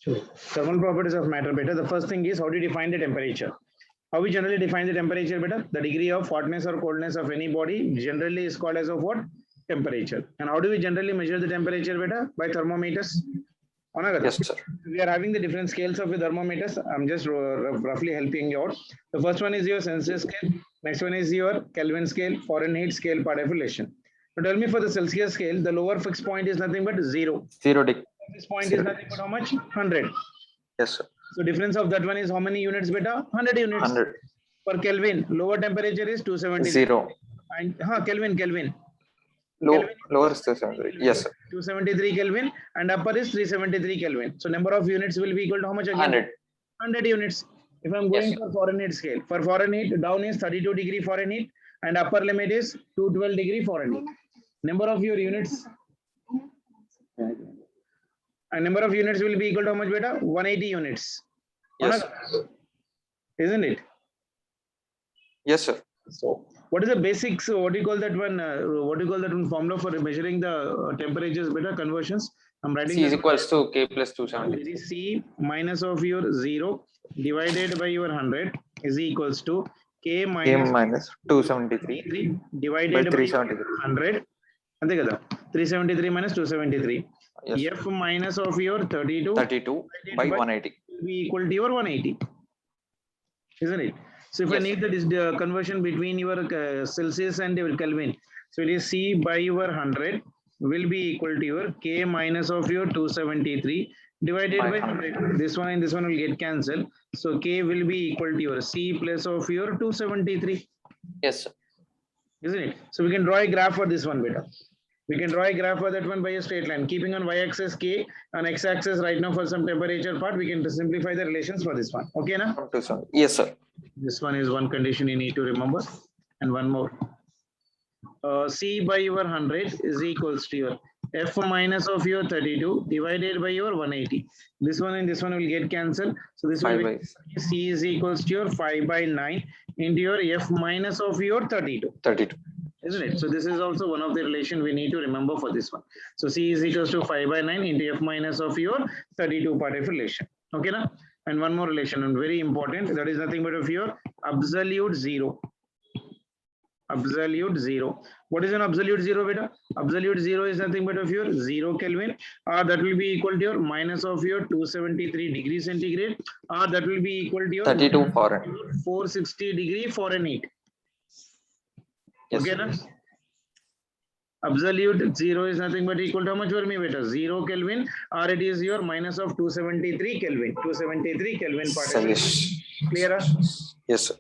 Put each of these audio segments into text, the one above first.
Sure. Thermal properties of matter beta. The first thing is how do you define the temperature? How we generally define the temperature beta? The degree of hotness or coldness of any body generally is called as of what? Temperature. And how do we generally measure the temperature beta? By thermometers. Yes, sir. We are having the different scales of the thermometers. I'm just roughly helping you out. The first one is your Celsius scale. Next one is your Kelvin scale, Fahrenheit scale, part of relation. So tell me for the Celsius scale, the lower fixed point is nothing but 0. 0 degree. This point is nothing but how much? 100. Yes, sir. So difference of that one is how many units beta? 100 units. 100. For Kelvin, lower temperature is 270. 0. And Kelvin. Lower is 273. Yes, sir. 273 Kelvin and upper is 373 Kelvin. So number of units will be equal to how much again? 100. 100 units. If I'm going for Fahrenheit scale, for Fahrenheit, down is 32 degree Fahrenheit and upper limit is 212 degree Fahrenheit. Number of your units. And number of units will be equal to how much beta? 180 units. Yes. Isn't it? Yes, sir. So what is the basics? What do you call that one? What do you call that one formula for measuring the temperatures beta conversions? I'm writing C is equals to K plus 270. C minus of your 0 divided by your 100 is equals to K minus 273 divided by by 373. 100. And 373 minus 273. Yes. F minus of your 32 by 180 will be equal to your 180. Isn't it? So if I need the conversion between your Celsius and your Kelvin, so it is C by your 100 will be equal to your K minus of your 273 divided by 100. This one and this one will get cancelled. So K will be equal to your C plus of your 273. Yes, sir. Isn't it? So we can draw a graph for this one beta. We can draw a graph for that one by a straight line. Keeping on y-axis K and x-axis right now for some temperature part, we can simplify the relations for this one. Okay, na? Yes, sir. This one is one condition you need to remember. And one more. C by your 100 is equals to your F minus of your 32 divided by your 180. This one and this one will get cancelled. So this will be C is equals to your 5 by 9 into your F minus of your 32. Isn't it? So this is also one of the relation we need to remember for this one. So C is equals to 5 by 9 into F minus of your 32 part of relation. Okay, na? And one more relation, and very important, that is nothing but of your absolute zero. Absolute zero. What is an absolute zero, beta? Absolute zero is nothing but of your 0 Kelvin, or that will be equal to your minus of your 273 degrees centigrade, or that will be equal to your 32 Fahrenheit. 460 degree Fahrenheit. Yes, okay, na? Absolute zero is nothing but equal to how much for me, beta? 0 Kelvin, or it is your minus of 273 Kelvin. 273 Kelvin part. Clear? Yes, sir.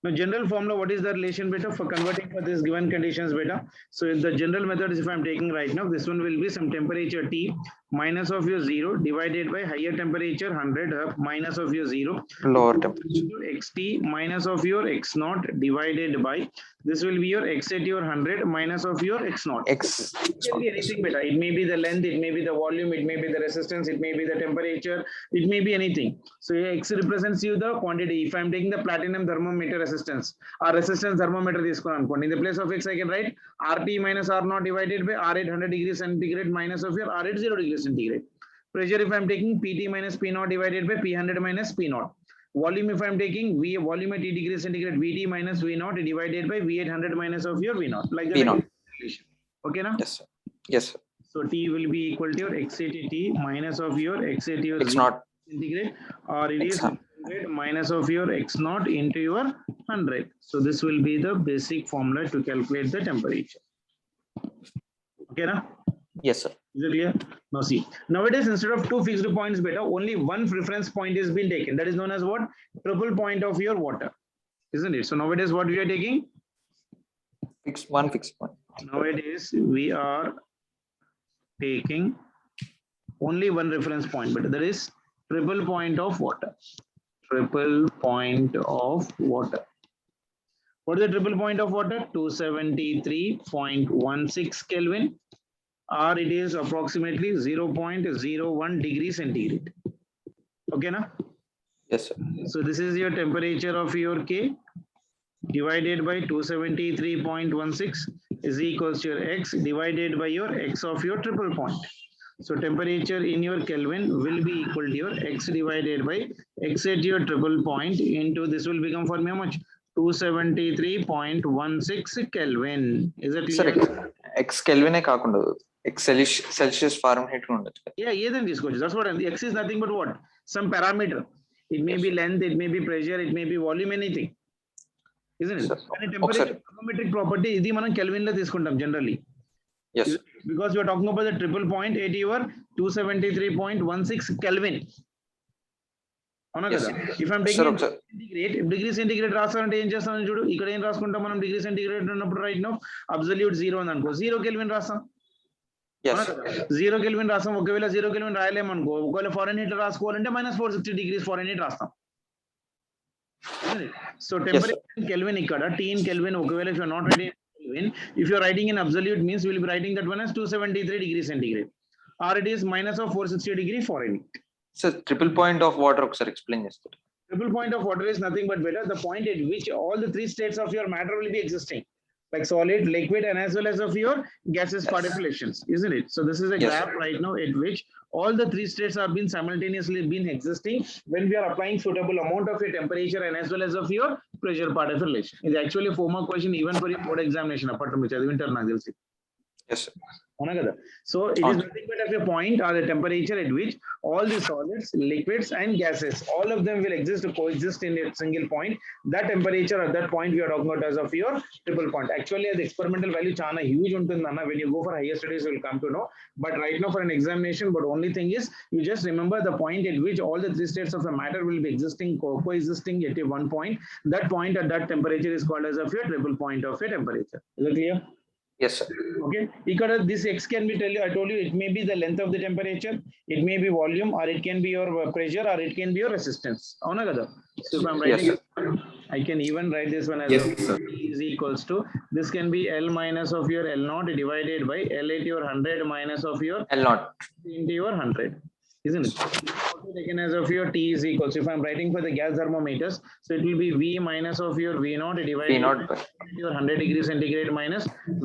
Now, general formula, what is the relation beta for converting for this given conditions beta? So the general method is, if I'm taking right now, this one will be some temperature T minus of your 0 divided by higher temperature 100 minus of your 0 lower temperature xt minus of your x naught divided by this will be your x at your 100 minus of your x naught. X. It can be anything beta. It may be the length, it may be the volume, it may be the resistance, it may be the temperature, it may be anything. So x represents you the quantity. If I'm taking the platinum thermometer resistance or resistance thermometer, this one in the place of x I can write RT minus R naught divided by R at 100 degrees centigrade minus of your R at 0 degrees centigrade. Pressure, if I'm taking PT minus P naught divided by P100 minus P naught. Volume, if I'm taking V volume at T degrees centigrade VT minus V naught divided by V at 100 minus of your V naught. Like that. Okay, now? Yes, sir. Yes, sir. So T will be equal to your X at T minus of your X at your X naught centigrade, or it is 100 minus of your X naught into your 100. So this will be the basic formula to calculate the temperature. Okay, now? Yes, sir. Is it clear? Now see, nowadays instead of two fixed points beta, only one reference point is being taken. That is known as what? Triple point of your water. Isn't it? So nowadays what we are taking? One fixed point. Nowadays we are taking only one reference point, but that is triple point of water. Triple point of water. What is the triple point of water? 273.16 Kelvin. Or it is approximately 0.01 degree centigrade. Okay, na? Yes, sir. So this is your temperature of your K divided by 273.16 is equals to your X divided by your X of your triple point. So temperature in your Kelvin will be equal to your x divided by x at your triple point into this will become for me how much? 273.16 Kelvin. Is it Sir, clear? X Kelvin కాకుండా X Celsius Fahrenheit ఉండొచ్చు. Yeah, ఏదైనా తీసుకోవచ్చు. That's what x is nothing but what? Some parameter. It may be length, it may be pressure, it may be volume, anything. Isn't it? Sir, And temperature thermometric property ఇది మనం Kelvin లో తీసుకుంటాం generally. Yes. Because you are talking about the triple point at your 273.16 Kelvin. అవునా కదా? If I'm taking centigrade, if degree centigrade రాస్తానంటే ఏం చేస్తాను చూడు, ఇక్కడ ఏం రాసుకుంటాం మనం డిగ్రీ సెంటిగ్రేడ్ ఉన్నప్పుడు రైట్ నౌ అబ్సల్యూట్ 0 అని అనుకో, 0 కెల్విన్ రాస్తాం. 0 కెల్విన్ రాస్తాం. ఒకవేళ 0 కెల్విన్ రాయలేమనుకో, ఒకవేళ ఫారెన్ హీట్ రాసుకోవాలంటే -460 degrees ఫారెన్ హీట్ రాస్తాం. So temperature in Kelvin ikkada, T in Kelvin, ఒకవేళ if you are not writing in Kelvin, if you are writing in absolute means we will be writing that one as 273 degrees centigrade, or it is -460 degree Fahrenheit. So triple point of water ఒకసారి explain చేస్తారు. Triple point of water is nothing but better the point at which all the three states of your matter will be existing, like solid, liquid, and as well as of your gases particulations, isn't it? So this is a graph right now at which all the three states have been simultaneously been existing when we are applying suitable amount of your temperature and as well as of your pressure part of relation. It's actually a 4-mark question even for your board examination apart from which I winter నాకు తెలిసి. Yes, sir. So it is nothing but of a point or the temperature at which all the solids, liquids, and gases, all of them will exist to coexist in a single point. That temperature at that point we are talking about as of your triple point. Actually, the experimental value chana huge untundana. When you go for higher studies, you will come to know. But right now for an examination, but only thing is you just remember the point at which all the three states of the matter will be existing, coexisting at a one point. That point at that temperature is called as of your triple point of a temperature. Is it clear? Yes, sir. Okay, this x can be I told you it may be the length of the temperature, it may be volume, or it can be your pressure, or it can be your resistance. So if I'm writing I can even write this one as is equals to, this can be L minus of your L naught divided by L at your 100 minus of your L naught into your 100. Isn't it? Also taken as of your T is equals, if I'm writing for the gas thermometers, so it will be V minus of your V naught divided by your 100 degrees centigrade minus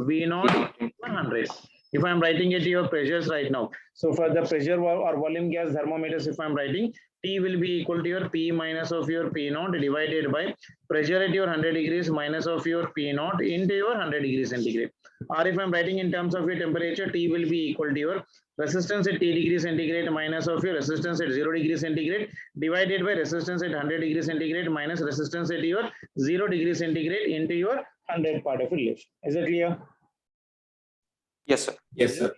V naught 100. If I'm writing it your pressures right now, so for the pressure or volume gas thermometers, if I'm writing, T will be equal to your P minus of your P naught divided by pressure at your 100 degrees minus of your P naught into your 100 degrees centigrade. Or if I'm writing in terms of your temperature, T will be equal to your resistance at T degrees centigrade minus of your resistance at 0 degrees centigrade divided by resistance at 100 degrees centigrade minus resistance at your 0 degrees centigrade into your 100 part of relation. Is it clear? Yes, sir. Yes, sir.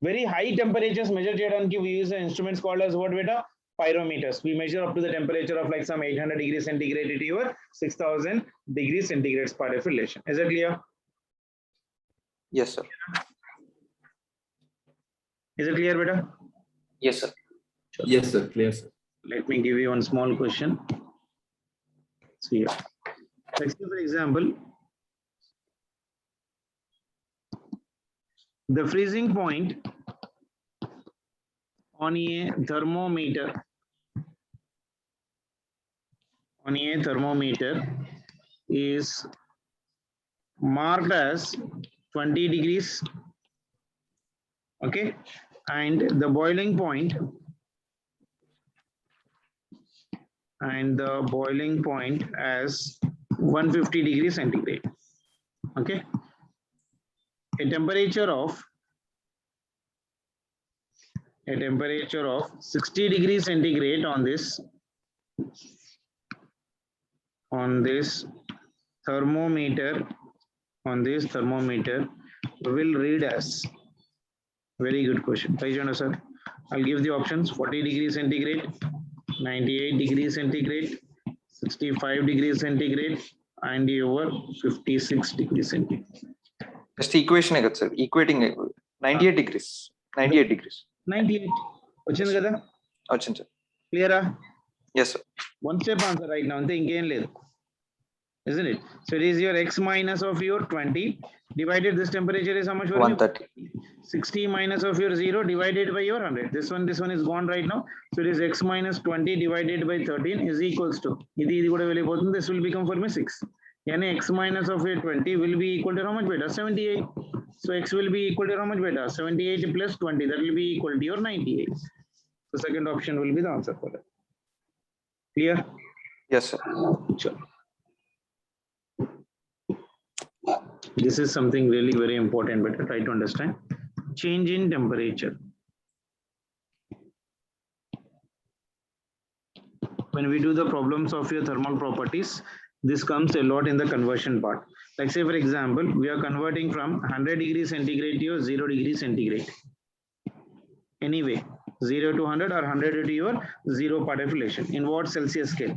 Very high temperatures measured cheyadaniki we use instruments called as what beta? Pyrometers. We measure up to the temperature of like some 800 degrees centigrade to your 6000 degrees centigrade part of relation. Is it clear? Yes, sir. Is it clear, beta? Yes, sir. Yes, sir. Clear, sir. Let me give you one small question. See here. Let's say, for example, the freezing point on a thermometer is marked as 20 degrees. Okay, and the boiling point as 150 degrees centigrade. Okay, a temperature of 60 degrees centigrade on this thermometer will read as, very good question. Sir, I'll give the options: 40 degrees centigrade, 98 degrees centigrade, 65 degrees centigrade, and over 56 degrees centigrade. Just equation కదా sir, equating 98 degrees. 98 వచ్చింది కదా? వచ్చింది sir. Clear? Yes, sir. One step answer right now, అంతే ఇంకేం లేదు. Isn't it? So it is your x minus of your 20 divided, this temperature is how much for 130. 60 minus of your 0 divided by your 100. This one is gone right now. So it is x minus 20 divided by 13 is equals to, this will become for me 6. Yani x minus of your 20 will be equal to how much beta? 78. So x will be equal to how much beta? 78 plus 20. That will be equal to your 98. The second option will be the answer for that. Clear? Yes, sir. Sure. This is something really very important, but try to understand. Change in temperature. When we do the problems of your thermal properties, this comes a lot in the conversion part. Like say for example, we are converting from 100 degrees centigrade to your 0 degrees centigrade. Anyway, 0 to 100 or 100 to your 0 part of relation. In what Celsius scale?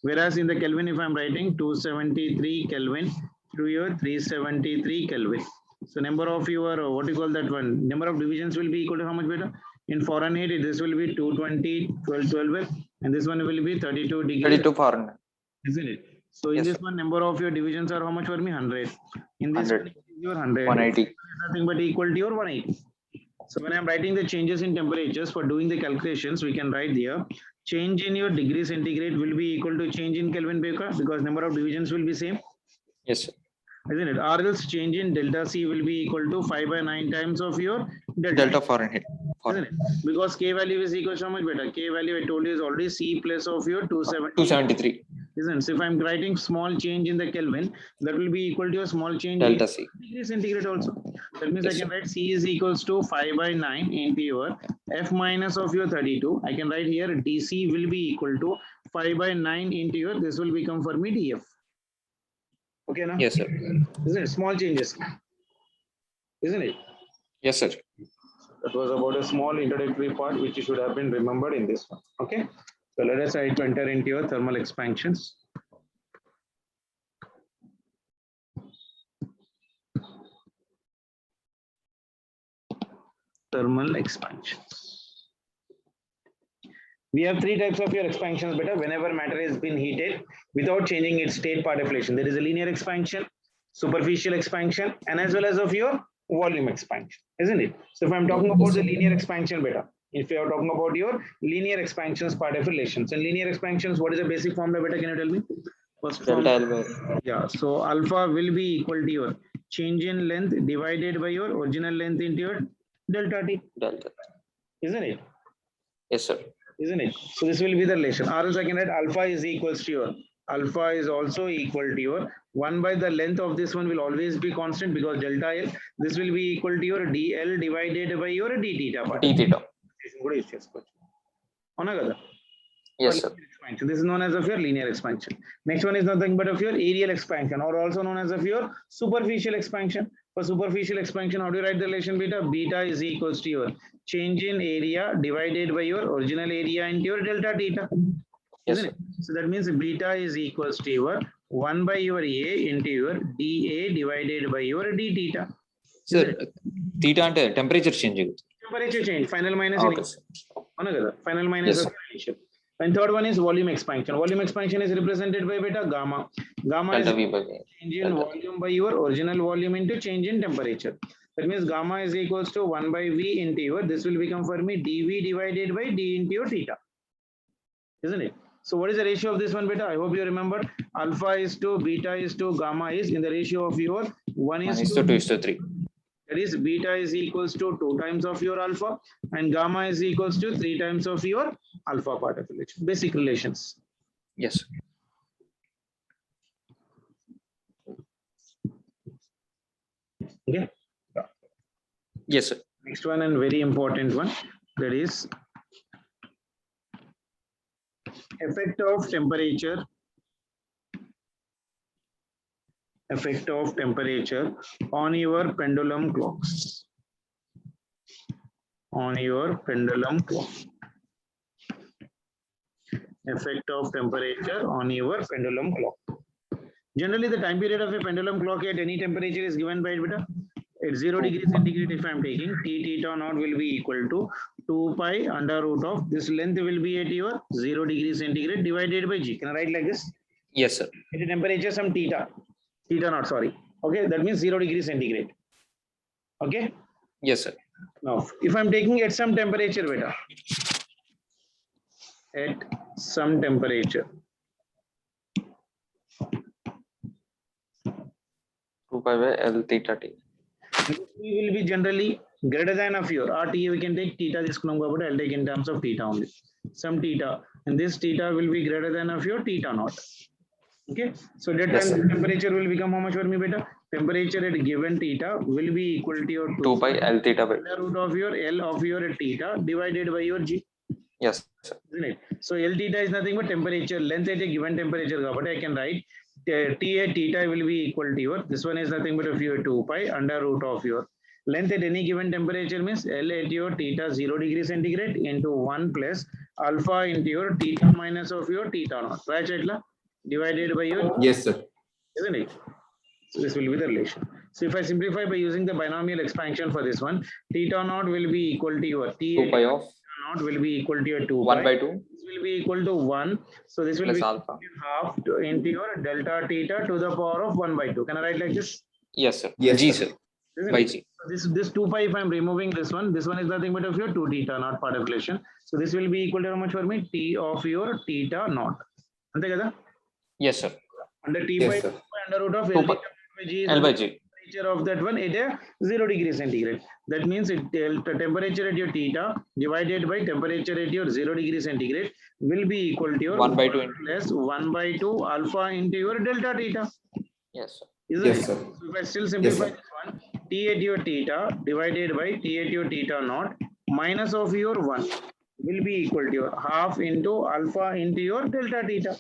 Whereas in the Kelvin, if I'm writing 273 Kelvin to your 373 Kelvin. So number of your, what you call that one, number of divisions will be equal to how much better? In Fahrenheit, this will be 220, 12, and this one will be 32 degrees. 32 Fahrenheit. Isn't it? So in Yes, this sir. one, number of your divisions are how much for me? 100. In this 100. one, your 100. 180. Nothing but equal to your 180. So when I'm writing the changes in temperatures for doing the calculations, we can write here, change in your degree centigrade will be equal to change in Kelvin Baker because number of divisions will be same. Yes, sir. Isn't it? Or else change in delta C will be equal to 5 by 9 times of your Delta Fahrenheit. Isn't it? Because K value is equal to how much better? K value I told you is already C plus of your 273. Isn't it? So if I'm writing small change in the Kelvin, that will be equal to a small change Delta in C. degree centigrade also. That means Yes, I can write C is equals to 5 by 9 into your F minus of your 32. I can write here DC will be equal to 5 by 9 into your, this will become for me DF. Okay, now? Yes, sir. Isn't it? Small changes. Isn't it? Yes, sir. That was about a small introductory part which should have been remembered in this one. Okay. So let us try to enter into your thermal expansions. Thermal expansions. We have three types of your expansions better whenever matter has been heated without changing its state part of relation. There is a linear expansion, superficial expansion, and as well as of your volume expansion, isn't it? So if I'm talking about the linear expansion better, if you are talking about your linear expansions part of relations and linear expansions, what is the basic formula better? Can you tell me? First Delta L formula. by. Yeah, so alpha will be equal to your change in length divided by your original length into your delta T, Delta. isn't it? Yes, sir. Isn't it? So this will be the relation. Or else I can write alpha is equals to your alpha is also equal to your 1 by the length of this one will always be constant because delta L. This will be equal to your DL divided by your D theta. D theta. Yes, sir. Expansion. This is known as of your linear expansion. Next one is nothing but of your areal expansion or also known as of your superficial expansion. For superficial expansion, how do you write the relation beta? Beta is equals to your change in area divided by your original area into your delta theta. Yes, Isn't it? So that means beta is equals to your 1 by your A into your dA divided by your D theta. sir. Theta and temperature change. Temperature change, final minus Okay, initial. Final minus Yes, of initial. And third one is volume expansion. Volume expansion is represented by beta gamma. Gamma Delta is V by V. change in volume by your original volume into change in temperature. That means gamma is equals to 1 by V into your, this will become for me dV divided by D into your theta. Isn't it? So what is the ratio of this one beta? I hope you remember. Alpha is to beta is to gamma is in the ratio of your 1 is to 2 is to 3. That is beta is equals to 2 times of your alpha and gamma is equals to 3 times of your alpha part of relation. Basic relations. Yes. Okay. Yes, sir. Next one and very important one, that is effect of temperature. Effect of temperature on your pendulum clocks. On your pendulum clock. Effect of temperature on your pendulum clock. Generally, the time period of a pendulum clock at any temperature is given by beta. At 0 degrees centigrade, if I am taking T theta naught will be equal to 2 pi under root of this length will be at your 0 degrees centigrade divided by G. Can I write like this? Yes, sir. At a temperature some theta naught, sorry. Okay, that means 0 degrees centigrade. Okay. Yes, sir. Now, if I'm taking at some temperature beta, at some temperature, 2 pi by L theta t. T will be generally greater than of your RT. We can take theta this but I'll take in terms of theta only. Some theta, and this theta will be greater than of your theta naught. Okay, so that Yes, time sir. temperature will become how much for me, beta? Temperature at given theta will be equal to your 2 pi L theta by. under root of your L of your theta divided by your G. Yes, sir. Isn't it? So L theta is nothing but temperature, length at a given temperature. But I can write T at theta will be equal to your, this one is nothing but of your 2 pi under root of your length at any given temperature means L at your theta 0 degree centigrade into 1 plus alpha into your theta minus of your theta naught. Right, Chetla? Divided by your, Yes, sir. isn't it? So this will be the relation. So if I simplify by using the binomial expansion for this one, theta naught will be equal to your 2 pi of naught will be equal to your 2 1 pi. by 2 This will be equal to 1. So this will plus be alpha. half into your delta theta to the power of 1 by 2. Can I write like this? Yes, sir. Yes, G, sir. sir. Isn't By it? G. So this 2 pi, if I'm removing this one is nothing but of your 2 theta naught part of relation. So this will be equal to how much for me? T of your theta naught. Ante kada? Yes, sir. Under T Yes, by sir. 2 under root of 2 L pi. theta by G is L by the G. temperature of that one at a 0 degree centigrade. That means the temperature at your theta divided by temperature at your 0 degree centigrade will be equal to your 1 by 2 plus 1 by 2 alpha into your delta theta. Yes, sir. Isn't Yes, it? sir. So if I still simplify sir. this one, T at your theta divided by T at your theta naught minus of your 1 will be equal to your half into alpha into your delta theta.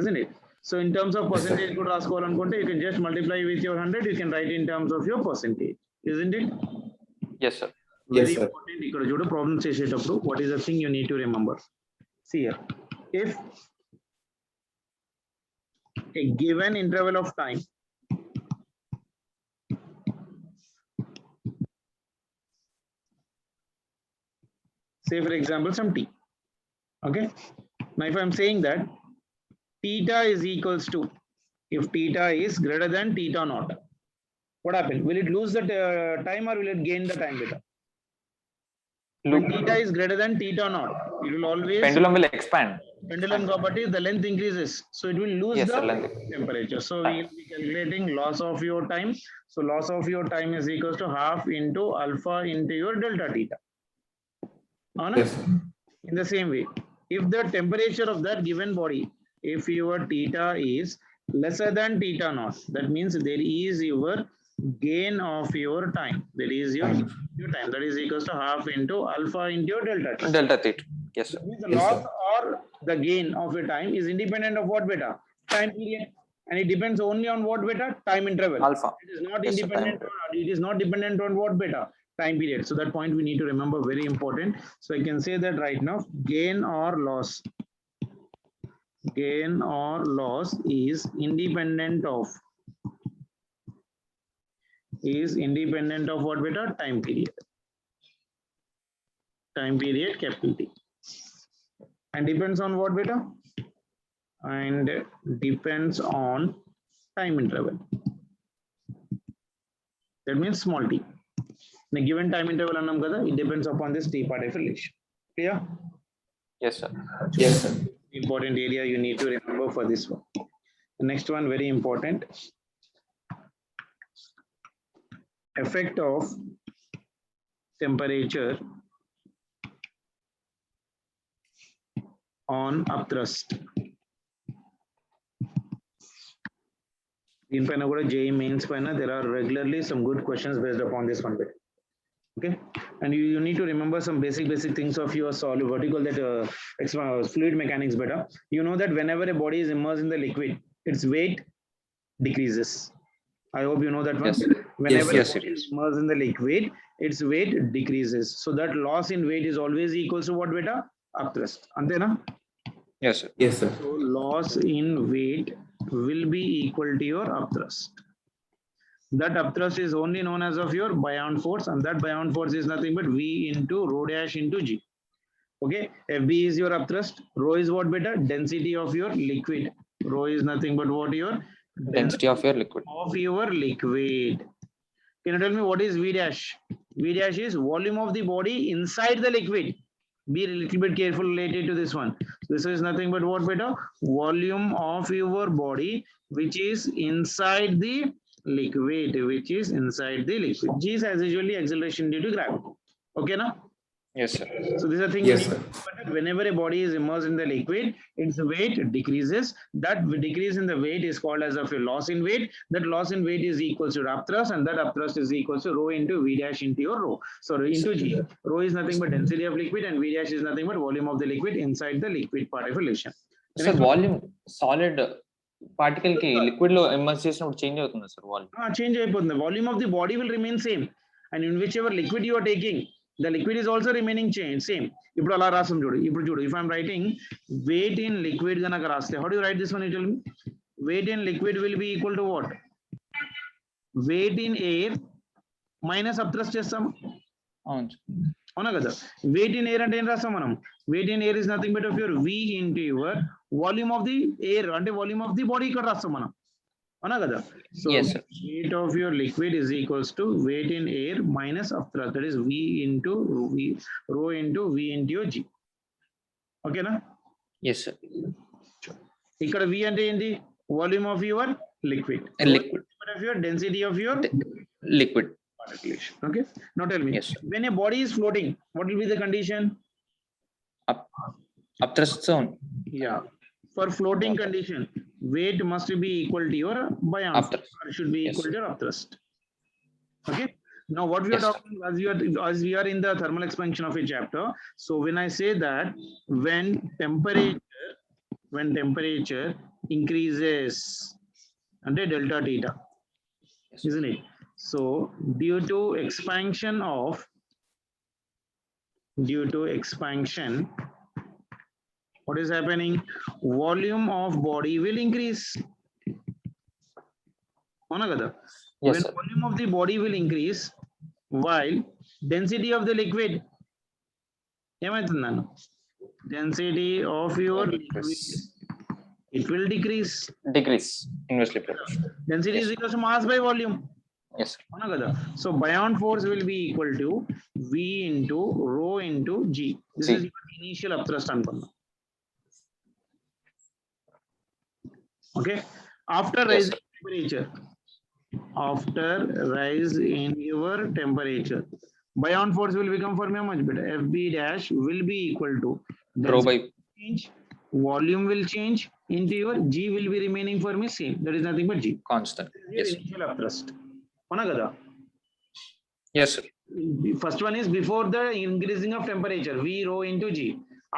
Isn't it? So in terms of percentage, good you can just multiply with your 100, you can write in terms of your percentage. Isn't it? Yes, sir. Very Yes, sir. important. ఇక్కడ చూడు problem చేసేటప్పుడు what is the thing you need to remember? See here, if a given interval of time say for example some t, okay, now if I'm saying that theta is equals to, if theta is greater than theta naught, what happened? Will it lose the time or will it gain the time beta? When theta is greater than theta naught, it will always Pendulum will expand. pendulum property, the length increases, so it will lose Yes, the sir, length. temperature. So we will be calculating loss of your time. So loss of your time is equals to half into alpha into your delta theta. Anna? Yes, sir. In the same way, if the temperature of that given body, if your theta is lesser than theta naught, that means there is your gain of your time. That is your time. That is equals to half into alpha into your delta theta. Delta theta. Yes, sir. That means the Yes, loss sir. or the gain of a time is independent of what beta? Time period. And it depends only on what beta? Time interval. Alpha. It is not Yes, sir, independent time on, it is not dependent on what beta? Time period. So that point we need to remember, very important. So I can say that right now, gain or loss is independent of what beta? Time period. Time period capital T. And depends on what beta? And depends on time interval. That means small t. In a given time interval, it depends upon this t part of relation. Clear? Yes, sir. Yes, sir. Important area you need to remember for this one. The next one, very important. Effect of temperature on upthrust. In JEE mains, there are regularly some good questions based upon this one bit. Okay, and you need to remember some basic things of your solid vertical that fluid mechanics better. You know that whenever a body is immersed in the liquid, its weight decreases. I hope you know that one. Yes. Whenever Yes, a it body is. is immersed in the liquid, its weight decreases. So that loss in weight is always equals to what beta? Upthrust. Antena? Yes, sir. Yes, sir. So loss in weight will be equal to your upthrust. That upthrust is only known as of your buoyant force, and that buoyant force is nothing but V into rho dash into G. Okay, FB is your upthrust, rho is what beta? Density of your liquid. Rho is nothing but what your Density of your liquid. of your liquid. Can you tell me what is V dash? V dash is volume of the body inside the liquid. Be a little bit careful related to this one. This is nothing but what beta? Volume of your body which is inside the liquid which is inside the liquid. G is as usually acceleration due to gravity. Okay, now? Yes, sir. So this is a thing. Yes, sir. Whenever a body is immersed in the liquid, its weight decreases. That decrease in the weight is called as of a loss in weight. That loss in weight is equals to upthrust, and that upthrust is equals to rho into V dash into your rho. So into G. Rho is nothing but density of liquid, and V dash is nothing but volume of the liquid inside the liquid part of solution. Sir, volume solid particle ki liquid lo immerse చేసినప్పుడు change అవుతుంది sir volume. Change అయిపోతుంది. Volume of the body will remain same, and in whichever liquid you are taking, the liquid is also remaining same. ఇప్పుడు అలా రాస్తాం చూడు. ఇప్పుడు చూడు, if I am writing weight in liquid గనక రాస్తే, how do you write this one? You tell me. Weight in liquid will be equal to what? Weight in air minus upthrust చేస్తాం. అవును. అవునా కదా? Weight in air అంటే ఏం రాస్తాం మనం? Weight in air is nothing but of your V into your volume of the air, అంటే volume of the body ఇక్కడ రాస్తాం మనం. అవునా కదా? So Yes, sir. weight of your liquid is equals to weight in air minus upthrust, that is V into V, rho into V into your G. ఓకేనా? Yes sir. ఇక్కడ V అంటే ఏంటి? Volume of your liquid. Liquid. Of your density of your Liquid. particulation. Okay. Now tell me. Yes, sir. When a body is floating, what will be the condition? Upthrust zone. Yeah. For floating condition, weight must be equal to your buoyancy. Upthrust. Or it should be Yes. equal to your upthrust. Okay. Now what we are Yes, sir. talking as we are in the thermal expansion of a chapter. So when I say that when temperature increases under delta theta, Yes. isn't it? So due to expansion, what is happening? Volume of body will increase. అవునా కదా? Yes, When sir. volume of the body will increase, while density of the liquid, ఏమవుతుంది అన్న? Density of your liquid, it will decrease. Decrease. Inversely proportional. Density is equal to mass by volume. Yes, sir. అవునా కదా? So buoyant force will be equal to V into rho into G. This G. is your initial upthrust అనుకున్నాం. Okay. After Yes, rising temperature, after rise in your temperature, buoyant force will become for me how much better? FB dash will be equal to Rho by change, volume will change into your G will be remaining for me same. That is nothing but G. constant. Your Yes. initial upthrust. అవునా కదా? Yes, sir. First one is before the increasing of temperature, V rho into G.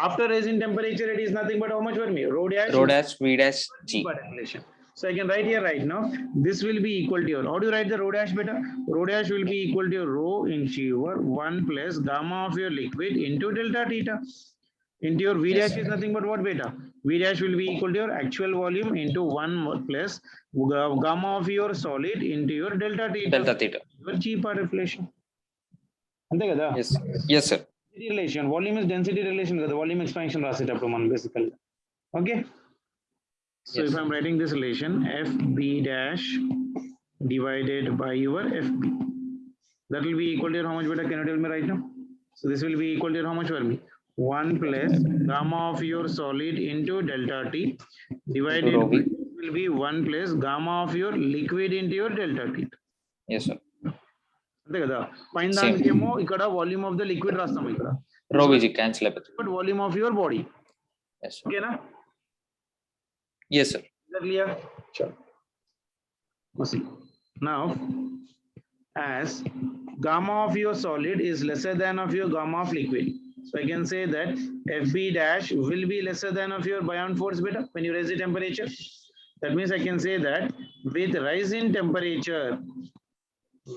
After rising temperature, it is nothing but how much for me? Rho dash. Rho dash V dash G. Particulation. So I can write here right now. This will be equal to your. How do you write the rho dash better? Rho dash will be equal to your rho into your 1 plus gamma of your liquid into delta theta. Into your V Yes, dash sir. is nothing but what beta? V dash will be equal to your actual volume into 1 plus gamma of your solid into your delta theta. Delta theta. Your G particulation. అంతే కదా? Yes. Yes, sir. Density relation, volume is density relation కదా, volume expansion రాసేటప్పుడు మనం basically. Okay. So Yes. if I'm writing this relation, FB dash divided by your FB, that will be equal to how much better? Can you tell me right now? So this will be equal to how much for me? 1 plus gamma of your solid into delta T divided Rho V. by will be 1 plus gamma of your liquid into your delta T. Yes, sir. అంతే కదా? పైన Same. దానికి ఏమో ఇక్కడ volume of the liquid రాస్తాం ఇక్కడ. Rho VG cancel అయిపోతుంది. But volume of your body. Yes, sir. Okay na? Yes, sir. Is that clear? Sure. Now, as gamma of your solid is lesser than of your gamma of liquid, so I can say that FB dash will be lesser than of your buoyant force beta when you raise the temperature. That means I can say that with rise in temperature,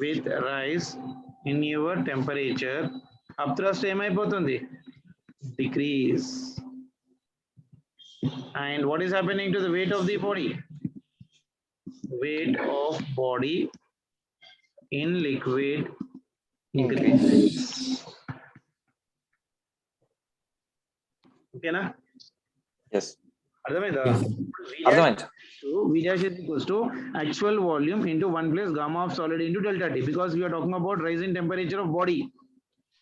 with rise in your temperature, upthrust ఏమైపోతుంది? Decrease. And what is happening to the weight of the body? Weight of body in liquid increases. Okay na? Yes. అర్థమైందా? అర్థమైంది. So V dash is equals to actual volume into 1 plus gamma of solid into delta T, because we are talking about rise in temperature of body.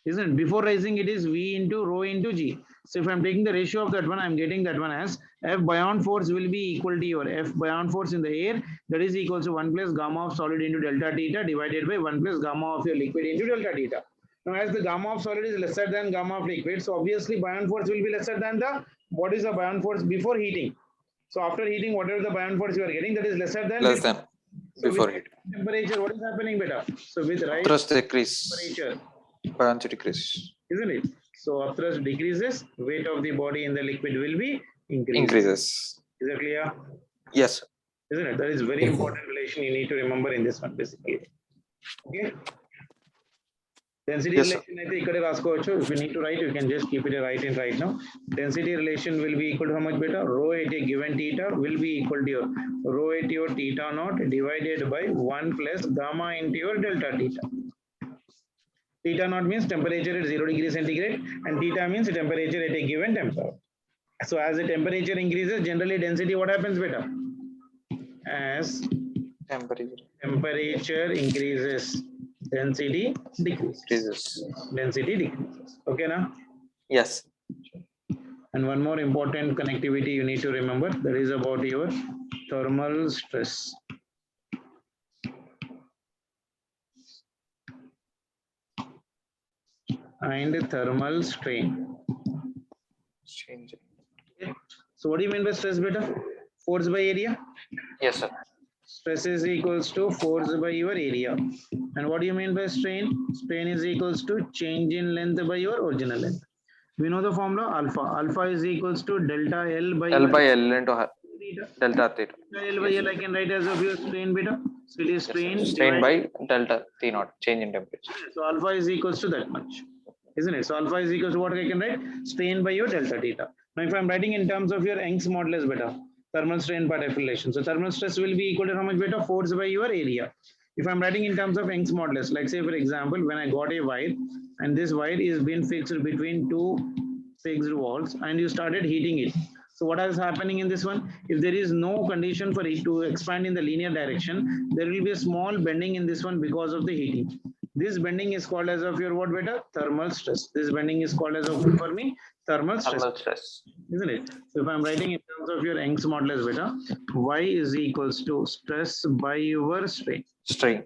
isn't it? Before rising, it is V into rho into G. So if I'm taking the ratio of that one, I'm getting that one as F buoyant force will be equal to your F buoyant force in the air, that is equal to 1 plus gamma of solid into delta theta divided by 1 plus gamma of your liquid into delta theta. Now, as the gamma of solid is lesser than gamma of liquid, so obviously buoyant force will be lesser than the, what is the buoyant force before heating? So after heating, whatever the buoyant force you are getting, that is lesser than Less than so before with heat. temperature, what is happening, beta? So with rise Thrust decrease, temperature, buoyancy decrease, isn't it? So upthrust decreases, weight of the body in the liquid will be increased. increases. Is that clear? Yes. Isn't it? That is very important relation you need to remember in this one, basically. Okay. Density Yes, sir. relation అయితే ఇక్కడ రాసుకోవచ్చు. If you need to write, you can just keep it right in right now. Density relation will be equal to how much, beta? Rho at a given theta will be equal to your rho at your theta naught divided by 1 plus gamma into your delta theta. Theta naught means temperature at 0 degrees centigrade, and theta means temperature at a given temperature. So as the temperature increases, generally density what happens, beta? As temperature increases, density decreases. Density decreases. Okay, now? Yes. And one more important connectivity you need to remember, that is about your thermal stress. And thermal strain. So what do you mean by stress, beta? Force by area? Yes, sir. Stress is equals to force by your area. And what do you mean by strain? Strain is equals to change in length by your original length. We know the formula alpha. Alpha is equals to delta L by L by your L into delta theta. delta L by L I can write as of your strain, beta. So it is strain, Strain by delta T naught, change in temperature. So alpha is equals to that much, isn't it? So alpha is equals to what I can write? Strain by your delta theta. Now if I'm writing in terms of your Young's modulus, beta, thermal strain per deflation. So thermal stress will be equal to how much, beta? Force by your area. If I'm writing in terms of Young's modulus, like say for example, when I got a wire and this wire is being fixed between two fixed walls and you started heating it. So what is happening in this one? If there is no condition for it to expand in the linear direction, there will be a small bending in this one because of the heating. This bending is called as of your what, beta? Thermal stress. This bending is called as of for me thermal stress. Thermal stress. Isn't it? So if I'm writing in terms of your Young's modulus, beta, Y is equals to stress by your strain. Strain.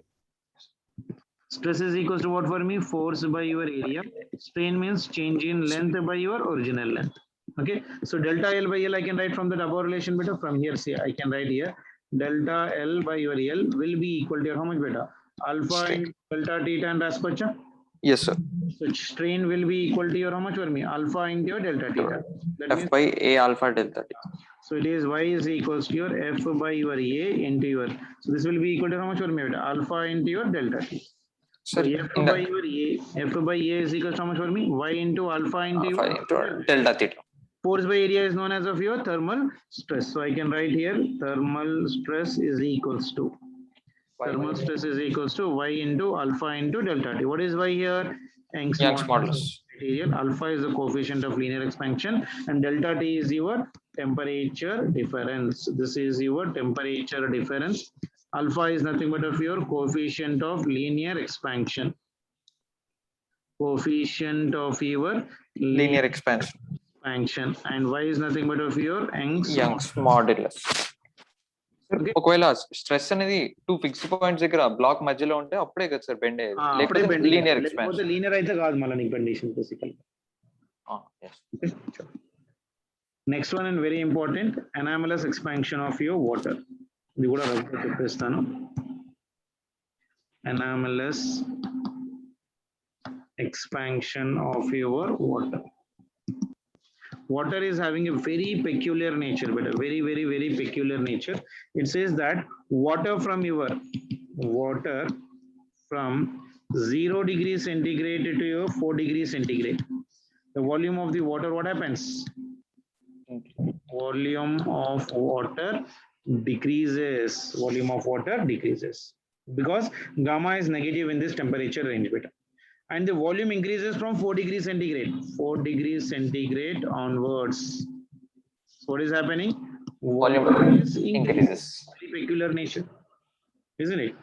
Stress is equals to what for me? Force by your area. Strain means change in length by your original length. Okay. So delta L by L I can write from the above relation, beta. From here, see, I can write here delta L by your L will be equal to how much, beta? Alpha Strain. into delta theta and raskocha. Yes, sir. So strain will be equal to your how much for me? Alpha into your delta theta. That F means, by A alpha delta T. so it is Y is equals to your F by your A into your. So this will be equal to how much for me, beta? Alpha into your delta T. So Sir, F in by the your A, F by A is equal to how much for me? Y into alpha into alpha your into delta theta. force by area is known as of your thermal stress. So I can write here thermal stress is equals to thermal stress is equals to Y into alpha into delta T. What is Y here? Young's modulus. material. Alpha is the coefficient of linear expansion and delta T is your temperature difference. This is your temperature difference. Alpha is nothing but of your coefficient of linear expansion. Coefficient of your Linear expansion. and Y is nothing but of your Young's modulus. ఒకవేళ stress అనేది two fixed points దగ్గర black మధ్యలో ఉంటే అప్పుడే కదా sir bend అయ్యేది లేకపోతే linear expansion linear అయితే కాదు మళ్ళీ నీకు కండిషన్ బేసికల్ next one and very important anomalous expansion of your water ఇది కూడా రఫ్గా చెప్పేస్తాను anomalous expansion of your water water is having a very peculiar nature, but a very peculiar nature. It says that water from 0 degrees centigrade to your 4 degrees centigrade. The volume of the water, what happens? Volume of water decreases. Volume of water decreases because gamma is negative in this temperature range, beta. And the volume increases from 4 degrees centigrade. 4 degrees centigrade onwards. So what is happening? Volume increases. Very peculiar nature, isn't it?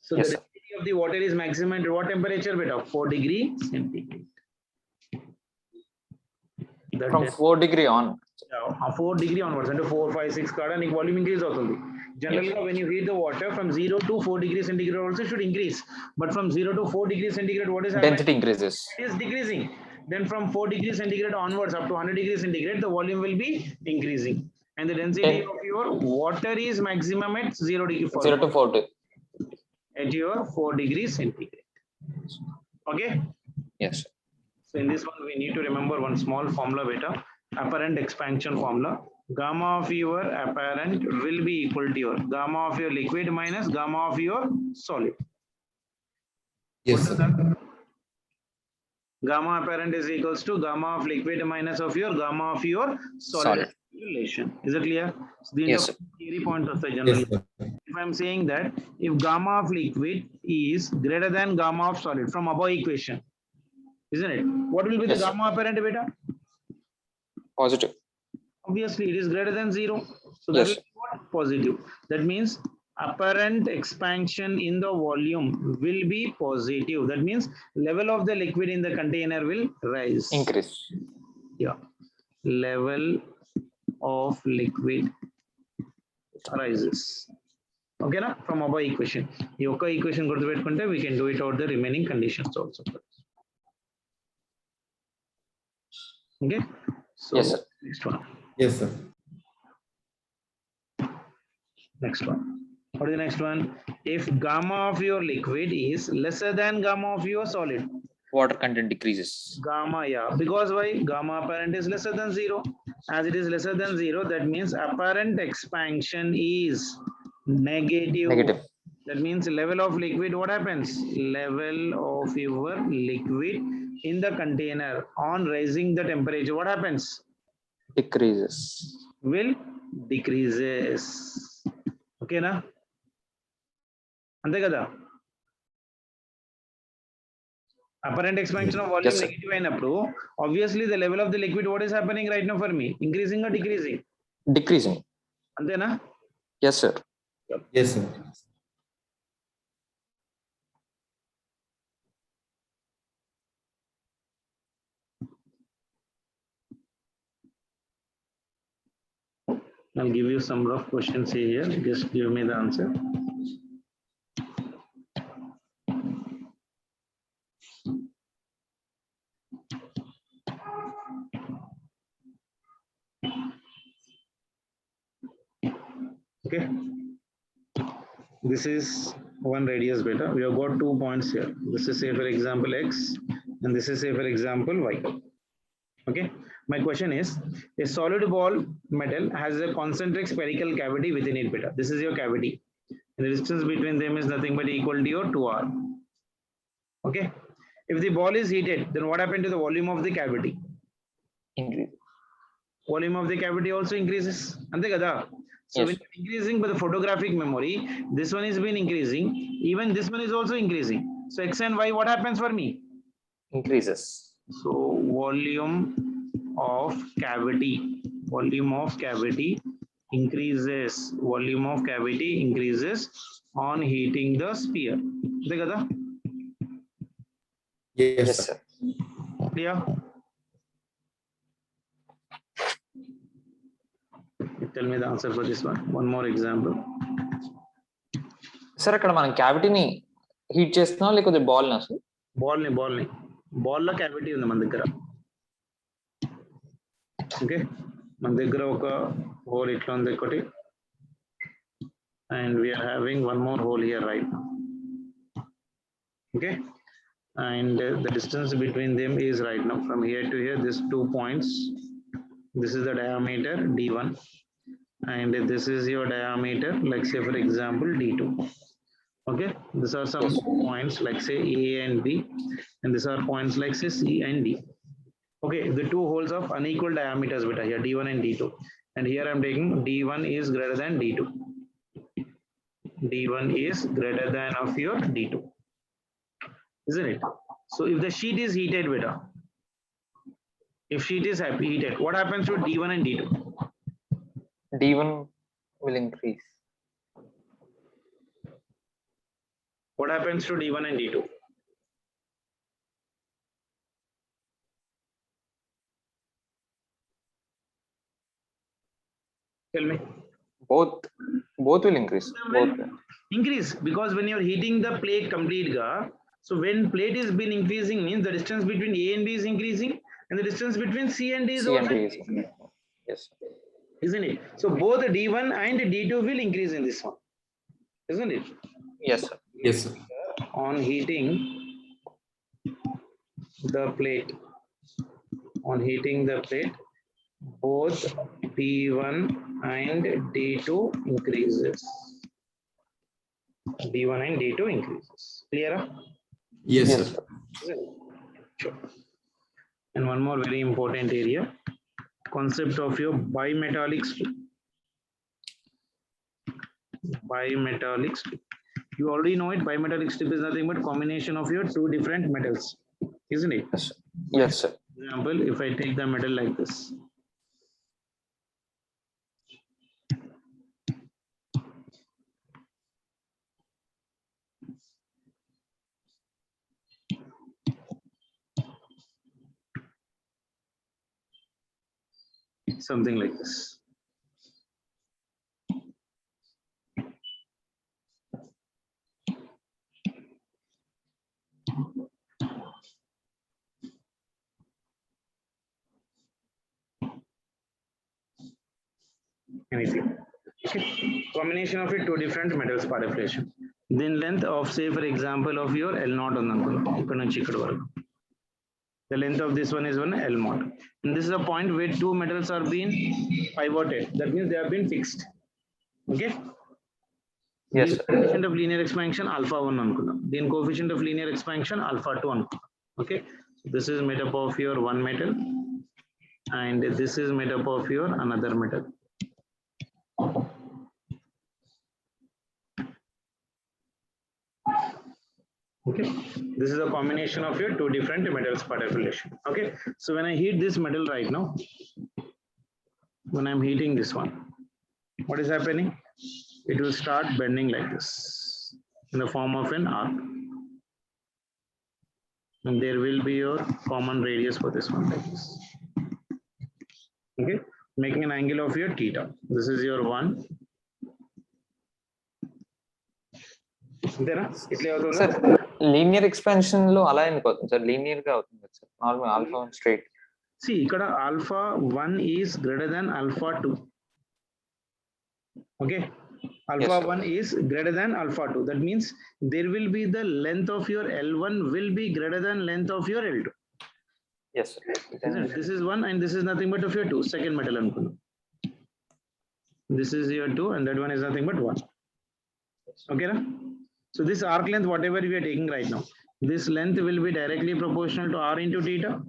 So yes, the density of the water is maximum at what temperature, beta? 4 degree centigrade. From 4 degree on. 4 degree onwards, and 4, 5, 6 card volume increase also. Generally, when you heat the water from 0 to 4 degrees centigrade also should increase. But from 0 to 4 degrees centigrade, what is happening? Density increases. It is decreasing. Then from 4 degrees centigrade onwards up to 100 degrees centigrade, the volume will be increasing. And the density of your water is maximum at 0 degree. 0 to 4. At your 4 degrees centigrade. Okay? Yes. So in this one, we need to remember one small formula, beta. Apparent expansion formula. Gamma of your apparent will be equal to your gamma of your liquid minus gamma of your solid. Yes, sir. Gamma apparent is equals to gamma of liquid minus of your gamma of your solid. Relation. Is it clear? So the yes, theory point of the general. Yes, if I'm saying that if gamma of liquid is greater than gamma of solid from above equation, isn't it? What will be the gamma apparent, beta? Positive. Obviously, it is greater than 0. So that will be what? Positive. That means apparent expansion in the volume will be positive. That means level of the liquid in the container will rise. Increase. Yeah. Level of liquid rises. Okay, na? From above equation. Yoka equation we can do it out the remaining conditions also. Okay. So yes, sir. Next one. Yes, sir. Next one. What is the next one? If gamma of your liquid is lesser than gamma of your solid, water content decreases. Gamma, yeah. Because why? Gamma apparent is lesser than 0. As it is lesser than 0, that means apparent expansion is negative. Negative. That means level of liquid, what happens? Level of your liquid in the container on raising the temperature, what happens? Decreases. Will decreases. Okay, na? Ante kada? Apparent expansion of volume negative ainappudu, obviously the level of the liquid, what is happening right now for me? Increasing or decreasing? Decreasing. Antena? Yes, sir. Yes, sir. I'll give you some rough questions here. Just give me the answer. Okay. This is one radius beta. We have got 2 points here. This is say for example X, and this is say for example Y. Okay. My question is, a solid ball metal has a concentric spherical cavity within it beta. This is your cavity. And the distance between them is nothing but equal to your 2r. Okay. If the ball is heated, then what happened to the volume of the cavity? Increase. Volume of the cavity also increases. Ante kada? So when increasing by the photographic memory, this one is been increasing. Even this one is also increasing. So X and Y, what happens for me? Increases. So volume of cavity increases. Volume of cavity increases on heating the sphere. Yes, sir. Yeah. Tell me the answer for this one. One more example. Sir, akkada manam cavity ni heat chestunna lekapothe ball na sir? Ball la cavity undi మన దగ్గర. Okay, మన దగ్గర ఒక hole ఇట్లా ఉంది ఒకటి, and we are having one more hole here right now. Okay, and the distance between them is right now from here to here, this 2 points. This is the diameter D1, and this is your diameter, like say for example D2. Okay, these are some points like say A and B, and these are points like say C and D. Okay, the two holes of unequal diameters beta here, D1 and D2, and here I'm taking D1 is greater than D2. D1 is greater than of your D2, isn't it? So if the sheet is heated beta, if sheet is heated, what happens to D1 and D2? D1 will increase. What happens to D1 and D2? Tell me. Both will increase. Both. Increase because when you're heating the plate complete ga, so when plate is been increasing means the distance between A and B is increasing and the distance between C and D is also increasing. Yes. Isn't it? So both D1 and D2 will increase in this one. Isn't it? Yes, sir. Yes, sir. On heating the plate, both D1 and D2 increases. D1 and D2 increases. Clear? Yes, sir. Sure. And one more very important area, concept of your bimetallic strip. Bimetallic strip. You already know it. Bimetallic strip is nothing but combination of your two different metals, isn't it? Yes, sir. Yes, sir. For example, if I take the metal like this. Something like this. Anything. Okay. Combination of it, two different metals part deflation. Then length of, say for example, of your L0 on the length of this one is one L0. And this is a point where two metals are being pivoted. That means they have been fixed. Okay. Yes, sir. Coefficient of linear expansion alpha 1 then coefficient of linear expansion alpha 2 okay. So this is made up of your one metal and this is made up of your another metal. Okay, this is a combination of your two different metals part affiliation. Okay, so when I heat this metal right now, when I'm heating this one, what is happening? It will start bending like this in the form of an arc. And there will be your common radius for this one like this. Okay, making an angle of your theta. This is your one. Sir, linear expansion lo ala enduku sir, linear ga avutundi sir, normal alpha 1 straight. See, ikkada alpha 1 is greater than alpha 2. Okay, alpha yes, 1 is greater than alpha 2. That means there will be the length of your L1 will be greater than length of your L2. Yes, sir. This is 1 and this is nothing but of your 2, second metal anukunna. This is your 2 and that one is nothing but 1. Okay, na? So this arc length, whatever we are taking right now, this length will be directly proportional to R into theta.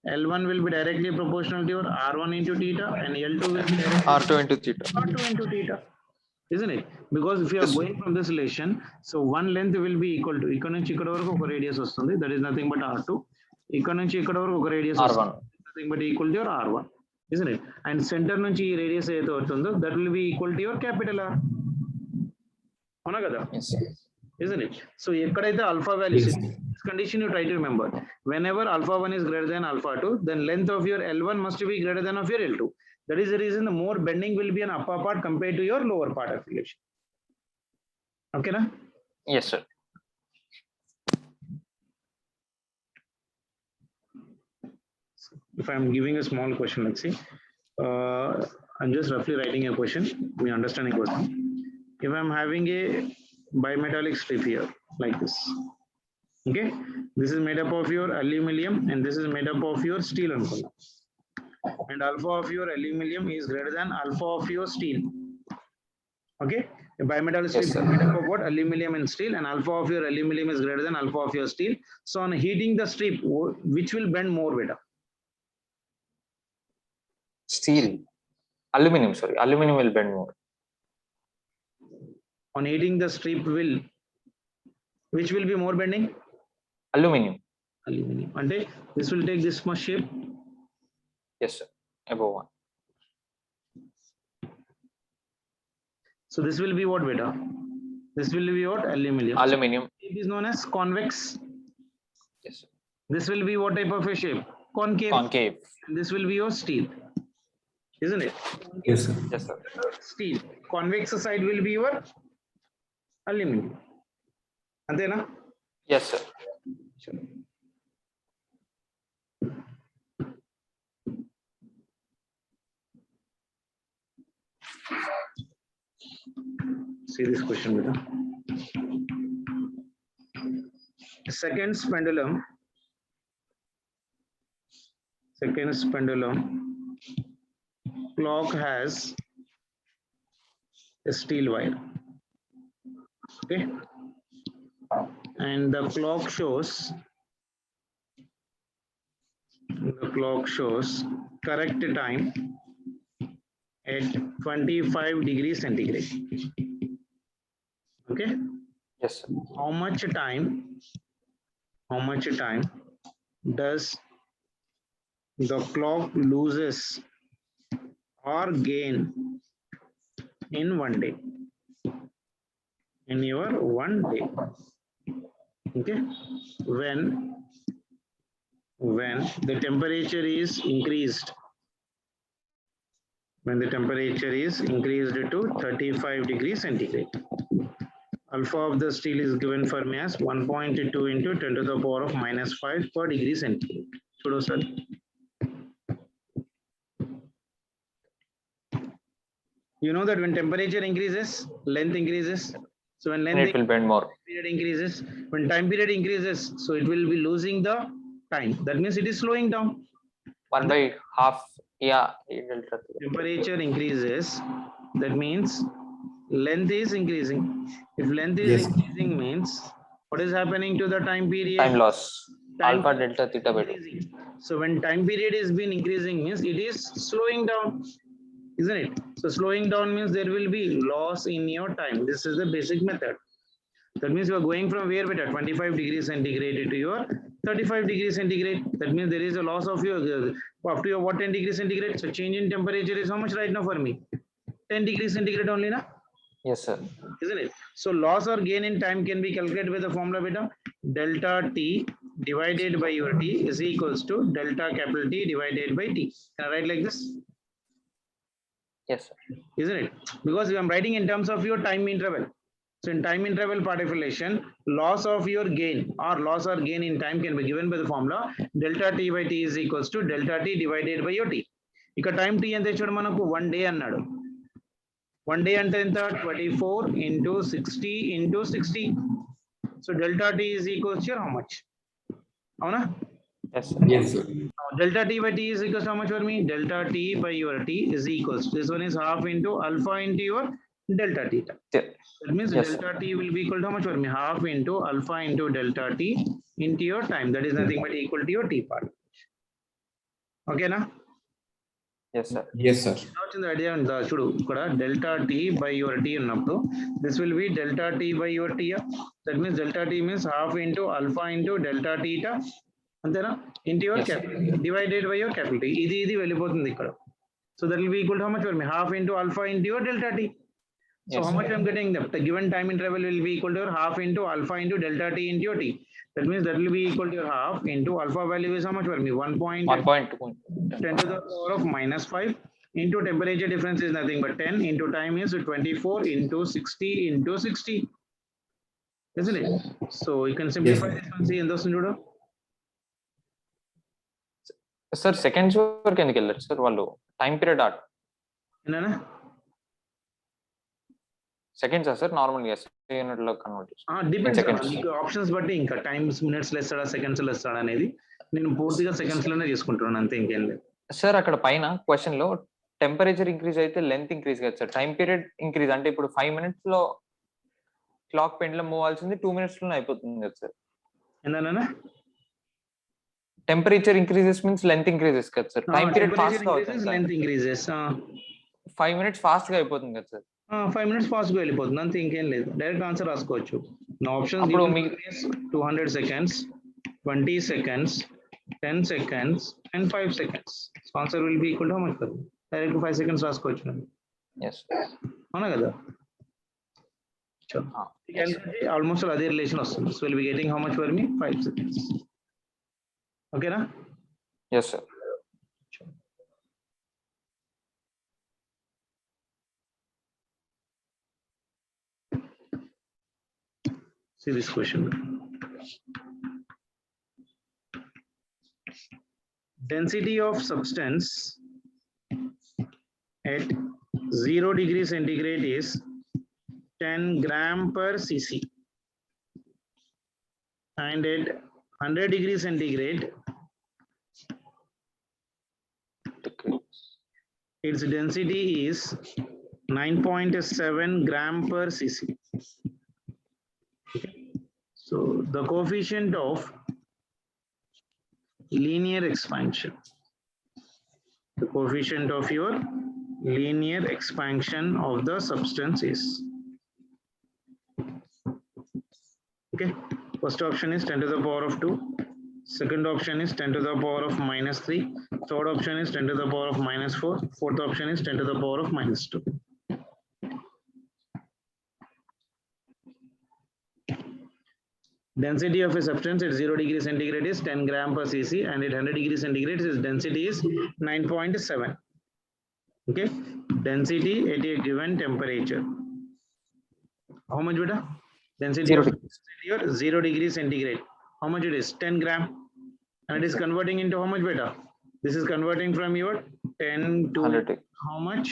L1 will be directly proportional to your R1 into theta and L2 will be R2 into theta. R2 into theta. Isn't it? Because if you are going from this relation, so one length will be equal to ikkada nunchi ikkada varaku oka radius vastundi, that is nothing but R2. Ikkada nunchi ikkada varaku oka radius R1, nothing but equal to your R1, isn't it? And center nunchi ee radius edaithe vastundo, that will be equal to your capital R. Avuna kada? yes, sir. Isn't it? So ekkadaithe alpha value, this condition you try to remember. Whenever alpha 1 is greater than alpha 2, then length of your L1 must be greater than of your L2. That is the reason the more bending will be an upper part compared to your lower part affiliation. Okay, na? Yes, sir. If I'm giving a small question, let's see. I'm just roughly writing a question. We understand a question. If I'm having a bimetallic strip here, like this. Okay, this is made up of your aluminum and this is made up of your steel. And alpha of your aluminum is greater than alpha of your steel. Okay, a bimetallic strip is made up of what? Aluminum and steel, and alpha of your aluminum is greater than alpha of your steel. So on heating the strip, which will bend more better? Steel. Aluminum, sorry. Aluminum will bend more. On heating the strip which will be more bending? Aluminum. Aluminum. And this will take this much shape? Yes, sir. Above 1. So this will be what better? This will be what? Aluminum. Aluminum. So It is known as convex. Yes, sir. This will be what type of a shape? Concave. Concave. This will be your steel, isn't it? Yes, sir. Yes, sir. Steel. Convex side will be your aluminum. Antena? Yes, sir. See this question, beta. Seconds pendulum. Clock has a steel wire. Okay. And the clock shows correct time at 25 degrees centigrade. Okay. Yes, sir. How much time does the clock loses or gain in 1 day? In your 1 day. Okay. When the temperature is increased, to 35 degrees centigrade. Alpha of the steel is given for mass 1.2 into 10 to the power of -5 per degree centigrade. Chudo sir. You know that when temperature increases, length increases. So when length it will bend more. Period increases. When time period increases, so it will be losing the time. That means it is slowing down. 1/2. Yeah. Temperature increases. That means length is increasing. If length is Yes. increasing means what is happening to the time period? Time loss. Time Alpha delta theta beta. increasing. So when time period is been increasing means it is slowing down, isn't it? So slowing down means there will be loss in your time. This is the basic method. That means you are going from where better 25 degrees centigrade to your 35 degrees centigrade. That means there is a loss of your up to your what 10 degrees centigrade. So change in temperature is how much right now for me? 10 degrees centigrade only, na? Yes, sir. Isn't it? So loss or gain in time can be calculated with the formula beta. Delta T divided by your T is equals to delta capital T divided by T. Can I write like this? Yes, sir. Isn't it? Because I am writing in terms of your time interval. So in time interval particulation, loss of your gain or loss or gain in time can be given by the formula delta T by T is equals to delta T divided by your T. ఇక్కడ time T ఎంత ఇచ్చాడు మనకు 1 day అన్నాడు. 1 day అంటే ఎంత 24 into 60 into 60. So delta T is equals to how much? అవునా? Yes, sir. Yes, sir. Delta T by T is equals to how much for me? Delta T by your T is equals to, this one is half into alpha into your delta theta. Yeah. That means Yes, delta T will be equal to how much for me? Half into alpha into delta T into your time. That is nothing but equal to your T part. Okay, na? Yes, sir. Yes, sir. Now in the idea and the chudu ikkada delta T by your T unnappudu this will be delta T by your T. That means delta T means half into alpha into delta theta antena into your Yes, capital T divided by your capital T. ఇది వెళ్ళిపోతుంది ఇక్కడ. So that will be equal to how much for me? Half into alpha into your delta T. So Yes, how much sir. I'm getting? The given time interval will be equal to your half into alpha into delta T into your T. That means that will be equal to your half into alpha value is how much for me? 1.10 to the power of -5 into temperature difference is nothing but 10 into time is 24 into 60 into 60. Isn't it? So you can simplify Yes. this one. See, ఎంత వస్తుంది చూడు. Sir seconds వరకు ఎందుకు వెళ్ళారు sir వాళ్ళు time period ఏనా seconds sir normal గా unit లో కన్వర్ట్ డిపెండ్స్ seconds. మీకు ఆప్షన్స్ బట్టి ఇంకా టైమ్స్ మినిట్స్ లో ఇస్తాడా సెకండ్స్ లో ఇస్తాడా అనేది నేను పూర్తిగా సెకండ్స్ లోనే తీసుకుంటున్నాను అంతే ఇంకేం లేదు. సార్ అక్కడ పైన క్వశ్చన్ లో టెంపరేచర్ ఇంక్రీజ్ అయితే లెంత్ ఇంక్రీజ్ కదా సార్ టైం పీరియడ్ ఇంక్రీజ్ అంటే ఇప్పుడు 5 minutes లో క్లాక్ పెండ్లం మూవ్ అవ్వాల్సింది 2 minutes లోనే అయిపోతుంది కదా సార్. ఏందన్నా temperature increases means length increases కదా సార్ టైం పీరియడ్ ఫాస్ట్ గా అవుతుంది లెంత్ ఇంక్రీజెస్ 5 minutes ఫాస్ట్ గా అయిపోతుంది కదా సార్. 5 minutes ఫాస్ట్ గా వెళ్ళిపోతుంది అంతే ఇంకేం లేదు డైరెక్ట్ ఆన్సర్ రాసుకోవచ్చు. నా ఆప్షన్స్ అప్పుడు 200 seconds 20 seconds 10 seconds and 5 seconds. So answer will be equal to how much? Direct 5 seconds రాసుకోవచ్చు. yes అవునా కదా? Almost all other relation also. So we'll be getting how much for me? 5 seconds. Okay, na? Yes, sir. See this question. Density of substance at 0 degrees centigrade is 10 gram per cc, and at 100 degrees centigrade its density is 9.7 gram per cc. Okay. So the coefficient of linear expansion, the coefficient of your linear expansion of the substance is, okay, first option is 10 to the power of 2, second option is 10 to the power of -3, third option is 10 to the power of -4, fourth option is 10 to the power of -2. Density of a substance at 0 degrees centigrade is 10 gram per cc, and at 100 degrees centigrade its density is 9.7. Okay, density at a given temperature. How much beta? Density of 0 degrees centigrade. How much it is? 10 gram. And it is converting into how much beta? This is converting from your 10 to 100. How much?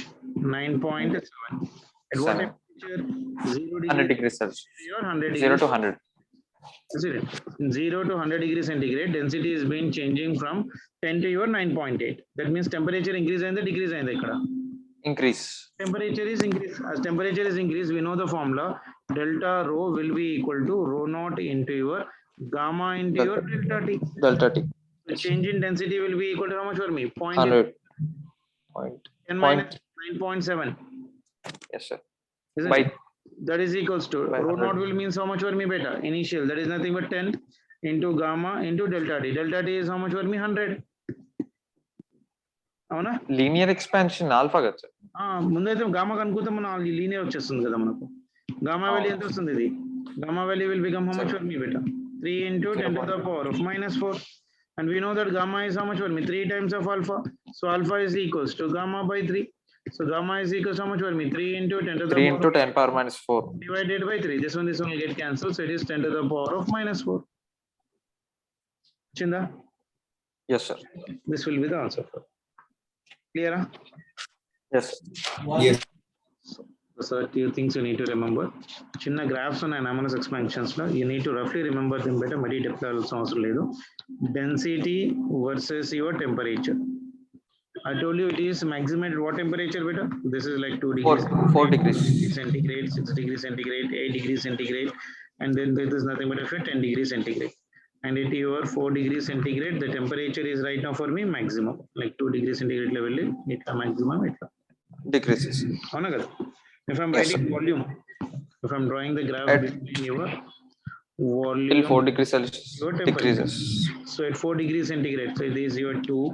9.7. At what temperature? 100 degrees Celsius. 0 to 100. 0 to 100 degrees centigrade, density is been changing from 10 to your 9.8. That means temperature increase and the decrease and the increase. Temperature is increase. As temperature is increased, we know the formula. Delta rho will be equal to rho naught into your gamma into your delta t. Delta t. The change in density will be equal to how much for me? 100. 10 minus 9.7. Yes, sir. Isn't By it? That is equals to rho naught will means how much for me beta? Initial, that is nothing but 10 into gamma into delta t. Delta t is how much for me? 100. అవునా? Linear expansion alpha కదా sir. ముందైతే gamma కనుక్కుంటే మనం linear వచ్చేస్తుంది కదా మనకు. Gamma value ఎంత వస్తుంది ఇది? Gamma value will become how much for me beta? 3 into 10 to the power of -4. And we know that gamma is how much for me? 3 times of alpha. So alpha is equals to gamma by 3. So gamma is equals to how much for me? 3 into 10 to the 3 power into 10 power -4. Divided by 3. This one will get cancelled. So it is 10 to the power of -4. Chinda? Yes, sir. This will be the answer. Clear? Huh? Yes. Yes. So few things you need to remember. Chinna graphs and anomalous expansions, you need to roughly remember them better. Many depth level. Density versus your temperature. I told you it is maximum at what temperature better? This is like 2 degrees. 4 degrees centigrade, 6 degrees centigrade, 8 degrees centigrade, and then there is nothing but 10 degrees centigrade. And at your 4 degrees centigrade, the temperature is right now for me maximum. Like 2 degrees centigrade level, it's a maximum. Decreases. If I'm writing volume, if I'm drawing the graph between your volume till 4 degrees Celsius decreases. So at 4 degrees centigrade, so this is your 2,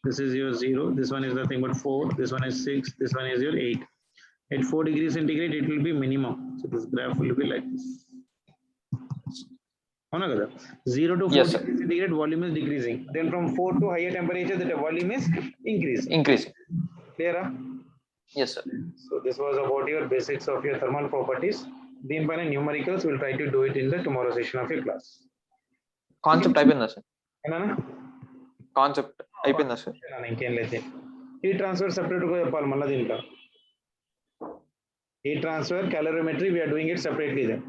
this is your 0, this one is nothing but 4, this one is 6, this one is your 8. At 4 degrees centigrade, it will be minimum. So this graph will be like this. 0 to 4 yes, degrees centigrade, volume is decreasing. Then from 4 to higher temperature, the volume is increasing. Increasing. Clear? Yes, sir. So this was about your basics of your thermal properties. Then by numericals, we'll try to do it in the tomorrow session of your class. Concept అయిపోయిందా sir? Concept అయిపోయిందా sir? ఇంకేం లేదు. Heat transfer separate గా చెప్పాలి మళ్ళీ దీంట్లో. Heat transfer calorimetry we are doing it separately then.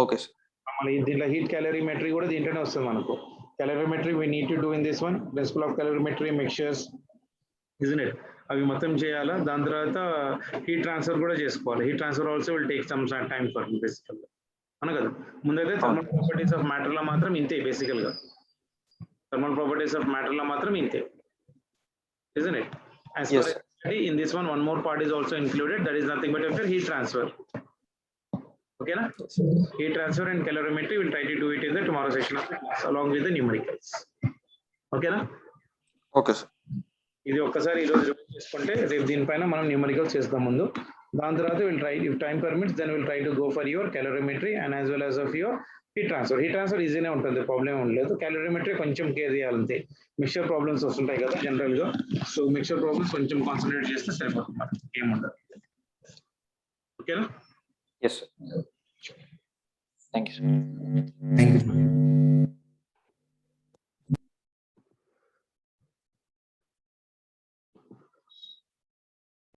Okay sir. మళ్ళీ దీంట్లో హీట్ క్యాలరీమెట్రీ కూడా దీంట్లోనే వస్తుంది మనకు. Calorimetry we need to do in this one. Principle of calorimetry mixtures, isn't it? అవి మొత్తం చేయాలా, దాని తర్వాత హీట్ ట్రాన్స్ఫర్ కూడా చేసుకోవాలి. Heat transfer also will take some time for బేసికల్ గా అన్న కదా. ముందైతే థర్మల్ ప్రాపర్టీస్ ఆఫ్ మ్యాటర్ లో మాత్రం ఇంతే బేసికల్ గా. థర్మల్ ప్రాపర్టీస్ ఆఫ్ మ్యాటర్ లో మాత్రం ఇంతే, isn't it? As far as in this one more part is also included, that is nothing but after heat transfer. Okay na? Heat transfer and calorimetry we'll try to do it in the tomorrow session of the class along with the numericals. Okay na? Okay sir. ఇది ఒక్కసారి ఈ రోజు revision చేసుకుంటే రేపు దీనిపైన మనం numericals చేద్దాం ముందు. దాని తర్వాత will try if time permits then will try to go for your calorimetry and as well as of your heat transfer ఈజీనే ఉంటుంది, ప్రాబ్లం ఉండలేదు. క్యాలరీమెట్రీ కొంచెం కేర్ చేయాలంతే, మిక్చర్ ప్రాబ్లమ్స్ వస్తుంటాయి కదా జనరల్ గా, సో మిక్చర్ ప్రాబ్లమ్స్ కొంచెం కాన్సన్ట్రేట్ చేస్తే సరిపోతుంది, ఏముండదు. ఓకేనా? Yes, sir. Thank you, sir.